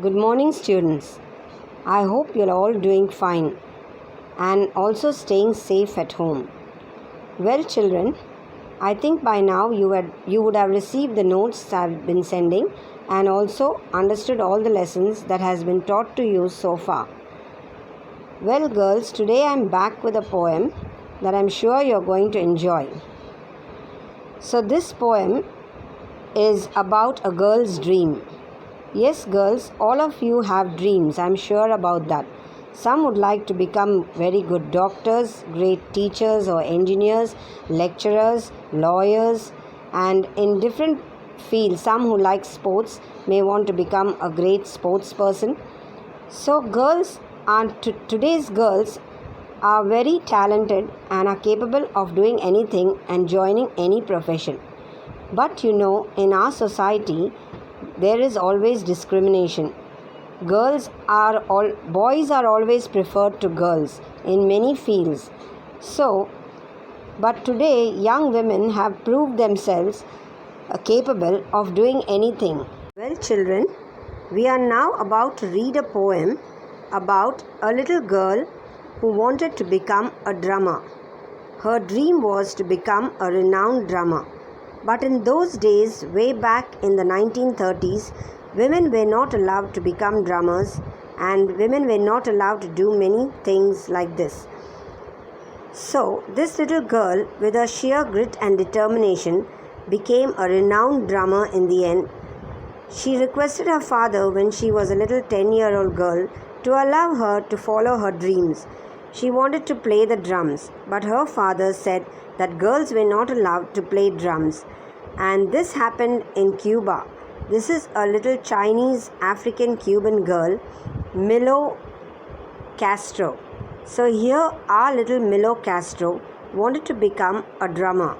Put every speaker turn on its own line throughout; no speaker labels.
Good morning, students. I hope you're all doing fine and also staying safe at home. Well, children, I think by now you would have received the notes I've been sending and also understood all the lessons that has been taught to you so far. Well, girls, today I'm back with a poem that I'm sure you're going to enjoy. So this poem is about a girl's dream. Yes, girls, all of you have dreams, I'm sure about that. Some would like to become very good doctors, great teachers or engineers, lecturers, lawyers, and in different fields, some who like sports may want to become a great sports person. So girls today's girls are very talented and are capable of doing anything and joining any profession. But in our society, there is always discrimination. Boys are always preferred to girls in many fields. But today young women have proved themselves capable of doing anything. Well, children, we are now about to read a poem about a little girl who wanted to become a drummer. Her dream was to become a renowned drummer. But in those days, way back in the 1930s, women were not allowed to become drummers and women were not allowed to do many things like this. So, this little girl, with her sheer grit and determination, became a renowned drummer in the end. She requested her father when she was a little 10-year-old girl to allow her to follow her dreams. She wanted to play the drums, but her father said that girls were not allowed to play drums. And this happened in Cuba. This is a little Chinese African Cuban girl, Milo Castro. So here our little Milo Castro wanted to become a drummer.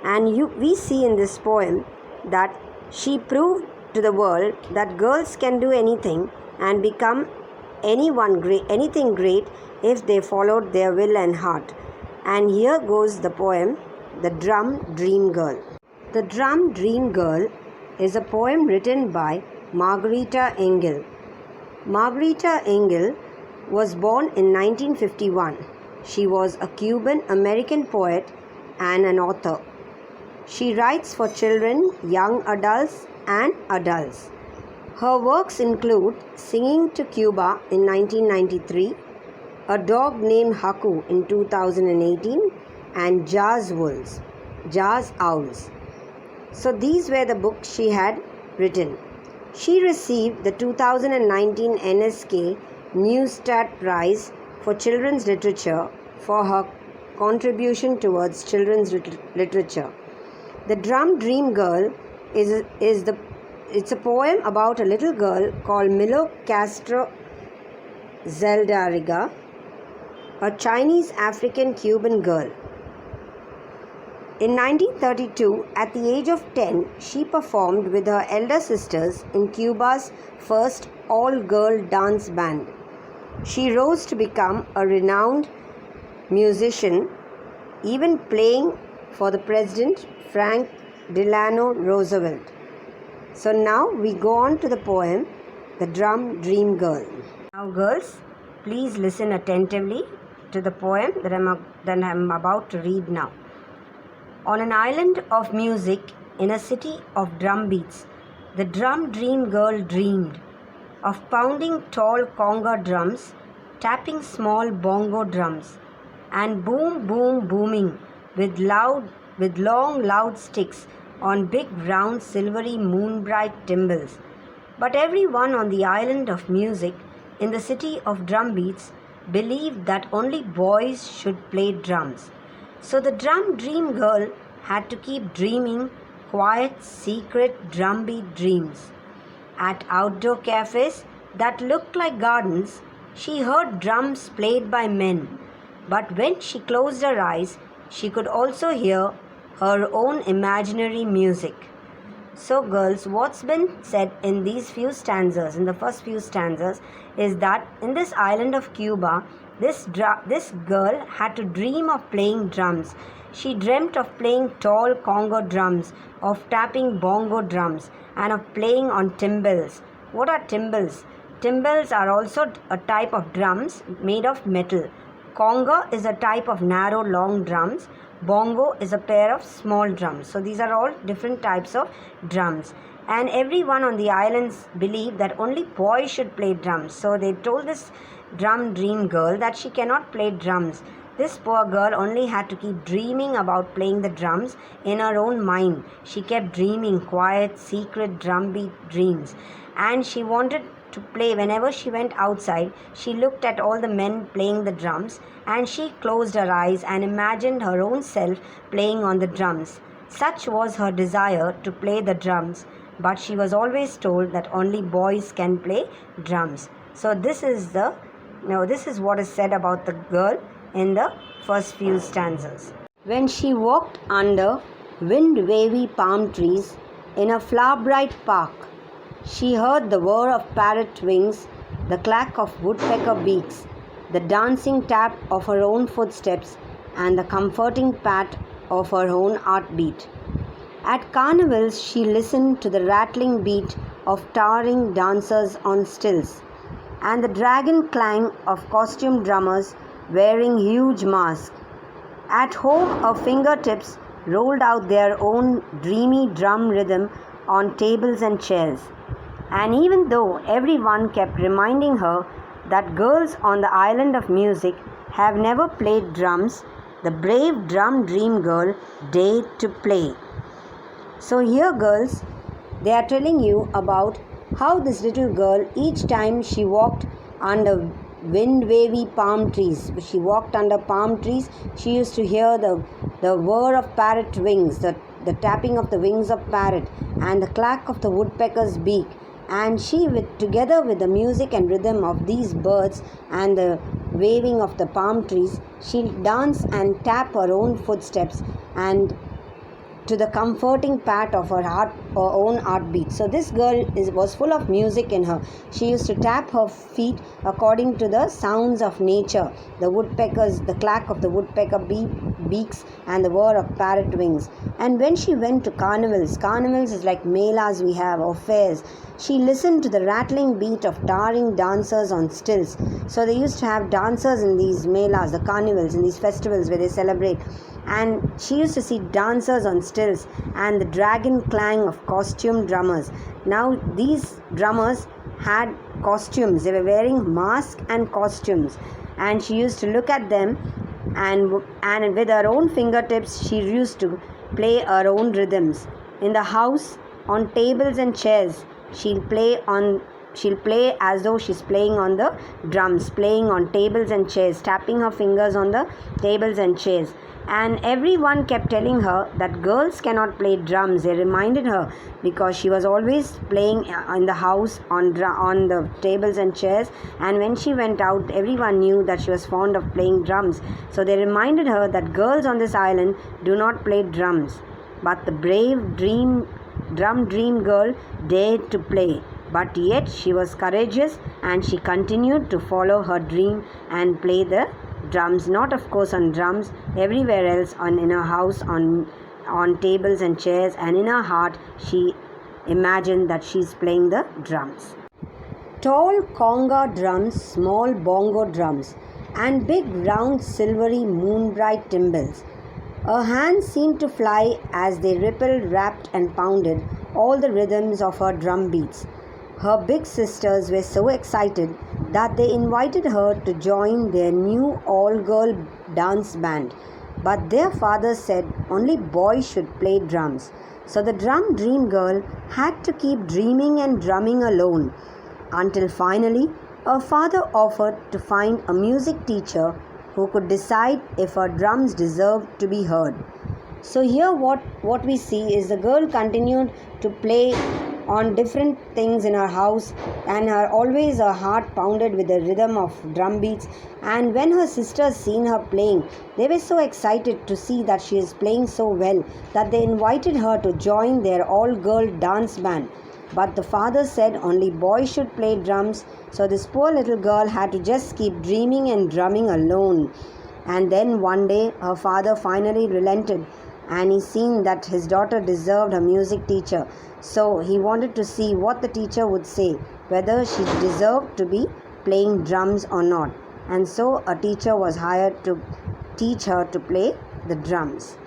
And we see in this poem that she proved to the world that girls can do anything and become anything great if they followed their will and heart. And here goes the poem, The Drum Dream Girl. The Drum Dream Girl is a poem written by Margarita Engel. Margarita Engel was born in 1951. She was a Cuban-American poet and an author. She writes for children, young adults, and adults. Her works include Singing to Cuba in 1993, A Dog Named Haku in 2018, and Jazz Owls. So these were the books she had written. She received the 2019 NSK Neustadt Prize for Children's Literature for her contribution towards children's literature. The Drum Dream Girl it's a poem about a little girl called Milo Castro Zeldariga, a Chinese African Cuban girl. In 1932, at the age of 10, she performed with her elder sisters in Cuba's first all-girl dance band. She rose to become a renowned musician, even playing for the President Frank Delano Roosevelt. So now we go on to the poem, The Drum Dream Girl. Now girls, please listen attentively to the poem that I'm about to read now. On an island of music in a city of drum beats, the drum dream girl dreamed of pounding tall conga drums, tapping small bongo drums, and boom boom booming with long loud sticks on big round silvery moonbright timbals. But everyone on the island of music in the city of drum beats believed that only boys should play drums. So the drum dream girl had to keep dreaming quiet, secret drumbeat dreams. At outdoor cafes that looked like gardens, she heard drums played by men. But when she closed her eyes, she could also hear her own imaginary music. So girls, what's been said in the first few stanzas, is that in this island of Cuba, this girl had to dream of playing drums. She dreamt of playing tall Congo drums, of tapping bongo drums, and of playing on timbales, What are timbales? Timbales are also a type of drums made of metal. Conga is a type of narrow long drums. Bongo is a pair of small drums. So these are all different types of drums. And everyone on the islands believed that only boys should play drums. So they told this drum dream girl that she cannot play drums. This poor girl only had to keep dreaming about playing the drums in her own mind. She kept dreaming quiet, secret drumbeat dreams. And she wanted to play. Whenever she went outside, she looked at all the men playing the drums, and she closed her eyes and imagined her own self playing on the drums. Such was her desire to play the drums, but she was always told that only boys can play drums. So this is what is said about the girl in the first few stanzas. When she walked under wind-wavy palm trees in a flower-bright park, she heard the whir of parrot wings, the clack of woodpecker beaks, the dancing tap of her own footsteps, and the comforting pat of her own heartbeat. At carnivals, she listened to the rattling beat of towering dancers on stilts, and the dragon clang of costumed drummers wearing huge masks. At home, her fingertips rolled out their own dreamy drum rhythm on tables and chairs. And even though everyone kept reminding her that girls on the island of music have never played drums, the brave drum dream girl dared to play. So here, girls, they are telling you about how this little girl, each time she walked under wind-wavy palm trees, she walked under palm trees, she used to hear the whir of parrot wings, the tapping of the wings of parrot, and the clack of the woodpecker's beak. And she, together with the music and rhythm of these birds and the waving of the palm trees, she'll dance and tap her own footsteps and to the comforting pat of her own heartbeat. So this girl was full of music in her. She used to tap her feet according to the sounds of nature, the woodpeckers, the clack of the woodpecker beaks, and the whir of parrot wings. And when she went to carnivals is like melas we have, or fairs, she listened to the rattling beat of towering dancers on stilts. So they used to have dancers in these melas, the carnivals, in these festivals where they celebrate. And she used to see dancers on stilts and the dragon clang of costumed drummers. Now these drummers had costumes. They were wearing masks and costumes. And she used to look at them, and with her own fingertips she used to play her own rhythms. In the house, on tables and chairs, she'll play as though she's playing on the drums, playing on tables and chairs, tapping her fingers on the tables and chairs. And everyone kept telling her that girls cannot play drums. They reminded her because she was always playing in the house on the tables and chairs, and when she went out, everyone knew that she was fond of playing drums. So they reminded her that girls on this island do not play drums. But the brave drum dream girl dared to play. But yet she was courageous, and she continued to follow her dream and play the drums, not of course on drums, everywhere else, in her house, on tables and chairs, and in her heart she imagined that she's playing the drums. Tall conga drums, small bongo drums, and big round silvery moonbright timbales. Her hands seemed to fly as they rippled, rapped, and pounded all the rhythms of her drum beats. Her big sisters were so excited that they invited her to join their new all-girl dance band. But their father said only boys should play drums. So the drum dream girl had to keep dreaming and drumming alone, until finally her father offered to find a music teacher who could decide if her drums deserved to be heard. So here what we see is the girl continued to play on different things in her house, and always her heart pounded with the rhythm of drum beats. And when her sisters seen her playing, they were so excited to see that she is playing so well that they invited her to join their all-girl dance band. But the father said only boys should play drums, so this poor little girl had to just keep dreaming and drumming alone. And then one day her father finally relented, and he seen that his daughter deserved a music teacher. So he wanted to see what the teacher would say. whether she deserved to be playing drums or not. And so a teacher was hired to teach her to play the drums.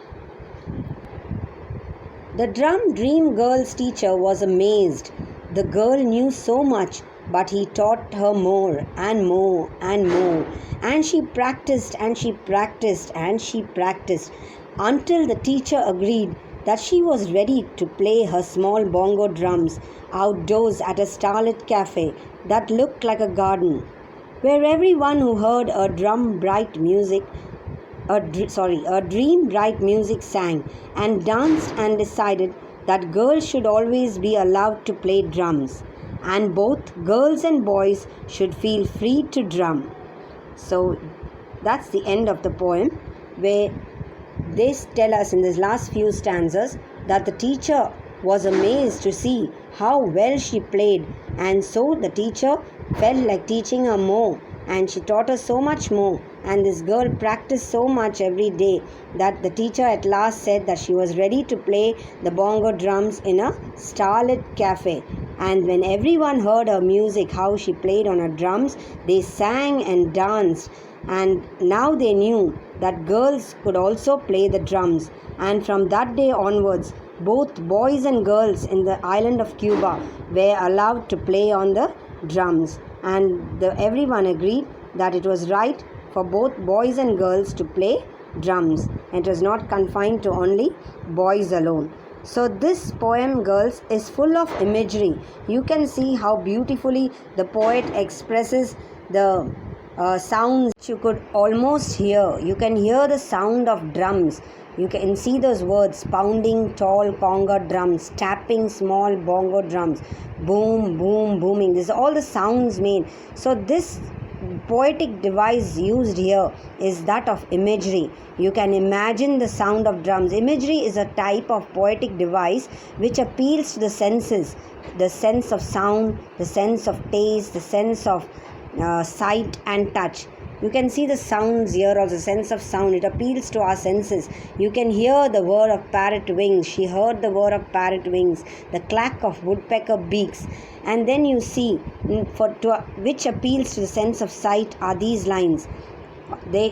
The dream girl's teacher was amazed. The girl knew so much, but he taught her more and more and more. And she practiced and she practiced and she practiced until the teacher agreed that she was ready to play her small bongo drums outdoors at a starlit cafe that looked like a garden, where everyone who heard a dream bright music sang and danced and decided that girls should always be allowed to play drums, and both girls and boys should feel free to drum. So that's the end of the poem, where they tell us in these last few stanzas that the teacher was amazed to see how well she played, and so the teacher felt like teaching her more, and she taught her so much more, and this girl practiced so much every day that the teacher at last said that she was ready to play the bongo drums in a starlit cafe. And when everyone heard her music, how she played on her drums, they sang and danced, and now they knew that girls could also play the drums. And from that day onwards, both boys and girls in the island of Cuba were allowed to play on the drums, and everyone agreed that it was right for both boys and girls to play drums. It was not confined to only boys alone. So this poem, girls, is full of imagery. You can see how beautifully the poet expresses the sounds you could almost hear. You can hear the sound of drums. You can see those words: pounding tall conga drums, tapping small bongo drums, boom, boom, booming. This is all the sounds made. So this poetic device used here is that of imagery. You can imagine the sound of drums. Imagery is a type of poetic device which appeals to the senses, the sense of sound, the sense of taste, the sense of sight and touch. You can see the sounds here, or the sense of sound. It appeals to our senses. You can hear the whir of parrot wings. She heard the whir of parrot wings, the clack of woodpecker beaks. And then you see, which appeals to the sense of sight are these lines.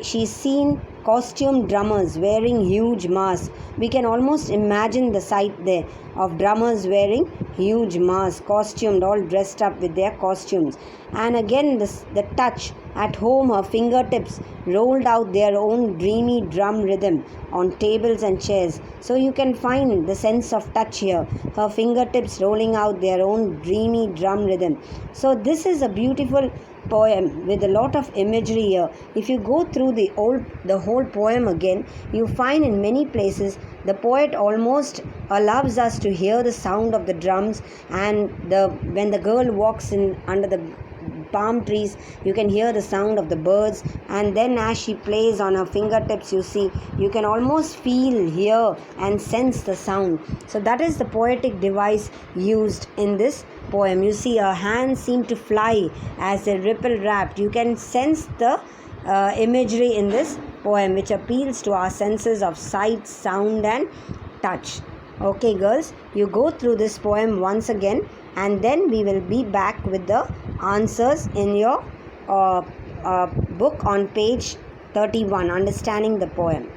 She's seen costumed drummers wearing huge masks. We can almost imagine the sight there of drummers wearing huge masks, costumed, all dressed up with their costumes. And again, the touch. At home, her fingertips rolled out their own dreamy drum rhythm on tables and chairs. So you can find the sense of touch here. Her fingertips rolling out their own dreamy drum rhythm. So this is a beautiful poem with a lot of imagery here. If you go through the whole poem again, you find in many places the poet almost allows us to hear the sound of the drums, and when the girl walks in under the palm trees, you can hear the sound of the birds, and then as she plays on her fingertips, you can almost feel, hear and sense the sound. So that is the poetic device used in this poem. You see her hands seem to fly as they ripple wrapped. You can sense the imagery in this poem, which appeals to our senses of sight, sound and touch. Okay girls, you go through this poem once again, and then we will be back with the answers in your book on page 31, Understanding the Poem.